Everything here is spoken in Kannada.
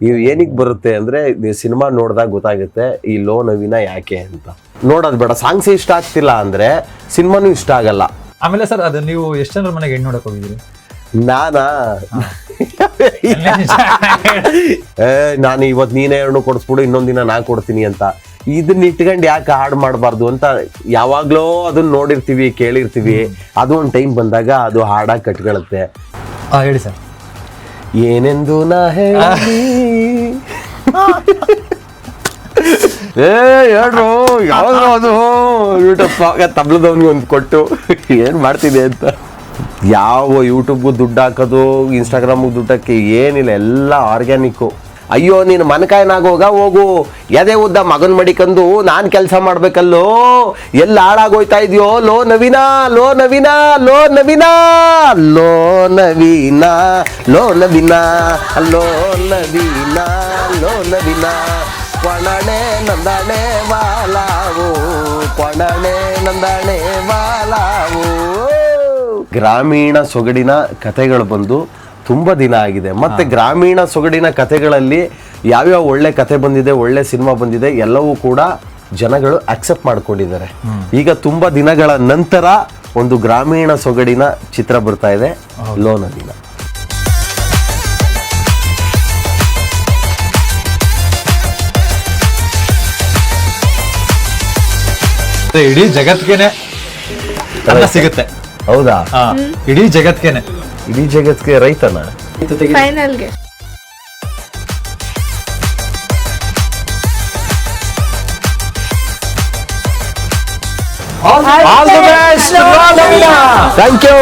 ಇವು ಏನಕ್ಕೆ ಬರುತ್ತೆ ಅಂದ್ರೆ ಸಿನಿಮಾ ನೋಡಿದಾಗ ಗೊತ್ತಾಗುತ್ತೆ ಈ ಲೋ ನವೀನ ಯಾಕೆ ಅಂತ. ನೋಡೋದು ಬೇಡ, ಸಾಂಗ್ಸ್ ಇಷ್ಟ ಆಗ್ತಿಲ್ಲ ಅಂದ್ರೆ ಸಿನಿಮಾನು ಇಷ್ಟ ಆಗಲ್ಲ. ಆಮೇಲೆ ಸರ್ ಅದು ನೀವು ಎಷ್ಟು ಜನರ ಮನೆಗೆ ಹೆಣ್ಣು ನೋಡಕ್ ಹೋಗಿದ್ದೀರಿ? ನಾನಾ ನಾನು ಇವತ್ತು ನೀನೇ ಹೆಣ್ಣು ಕೊಡಿಸ್ಬಿಡು, ಇನ್ನೊಂದಿನ ನಾ ಕೊಡ್ತೀನಿ ಅಂತ ಇದನ್ನ ಇಟ್ಕೊಂಡು ಯಾಕೆ ಹಾಡು ಮಾಡಬಾರ್ದು ಅಂತ ಯಾವಾಗ್ಲೋ ಅದನ್ನ ನೋಡಿರ್ತೀವಿ, ಕೇಳಿರ್ತೀವಿ. ಅದು ಒಂದು ಟೈಮ್ ಬಂದಾಗ ಅದು ಹಾಡಾಗಿ ಕಟ್ಕೊಳ್ಳುತ್ತೆ. ಹೇಳಿ ಸರ್. ಏನೆಂದು ನಾ ಹೇಳಿ ಹೇಳ್ರು ಯಾವ್ದು ಅದು ಯೂಟ್ಯೂಬ್ ತಬ್ಲದವ್ನಿಗೆ ಒಂದು ಕೊಟ್ಟು ಏನ್ ಮಾಡ್ತಿದೆ ಅಂತ. ಯಾವ ಯೂಟ್ಯೂಬ್ಗೂ ದುಡ್ಡು ಹಾಕೋದು, ಇನ್ಸ್ಟಾಗ್ರಾಮ್ಗೆ ದುಡ್ಡು ಹಾಕಿ ಏನಿಲ್ಲ, ಎಲ್ಲ ಆರ್ಗ್ಯಾನಿಕ್ಕು. ಅಯ್ಯೋ ನೀನು ಮನಕಾಯನಾಗೋಗ ಹೋಗು, ಎದೆ ಉದ್ದ ಮಗನ್ ಮಡಿಕಂದು ನಾನು ಕೆಲಸ ಮಾಡ್ಬೇಕಲ್ಲೋ, ಎಲ್ಲ ಹಾಳಾಗೋಯ್ತಾ ಇದೆಯೋ ಲೋ ನವೀನ, ಲೋ ನವೀನ, ಲೋ ನವೀನ, ಲೋ ನವೀನ, ಲೋ ನವೀನ, ಲೋ ನವೀನ, ಲೋ ನವೀನ, ಕೊಣನೆ ನಂದಣೆ ವಾಲಾವು, ಕೊಣನೆ ನಂದಣೆ ವಾಲಾವು. ಗ್ರಾಮೀಣ ಸೊಗಡಿನ ಕಥೆಗಳು ಬಂದು ತುಂಬ ದಿನ ಆಗಿದೆ. ಮತ್ತೆ ಗ್ರಾಮೀಣ ಸೊಗಡಿನ ಕಥೆಗಳಲ್ಲಿ ಯಾವ್ಯಾವ ಒಳ್ಳೆ ಕಥೆ ಬಂದಿದೆ, ಒಳ್ಳೆ ಸಿನಿಮಾ ಬಂದಿದೆ, ಎಲ್ಲವೂ ಕೂಡ ಜನಗಳು ಅಕ್ಸೆಪ್ಟ್ ಮಾಡ್ಕೊಂಡಿದ್ದಾರೆ. ಈಗ ತುಂಬಾ ದಿನಗಳ ನಂತರ ಒಂದು ಗ್ರಾಮೀಣ ಸೊಗಡಿನ ಚಿತ್ರ ಬರ್ತಾ ಇದೆ, ಲೋ ನವೀನ. ಇಡೀ ಜಗತ್ಗೆನೆ ಸಿಗುತ್ತೆ. ಹೌದಾ? ಇಡೀ ಜಗತ್ಗೆನೆ, ಇಡೀ ಜಗತ್ಗೆ ರೈತನ ಫೈನಲ್ಗೆ all the best. Thank you.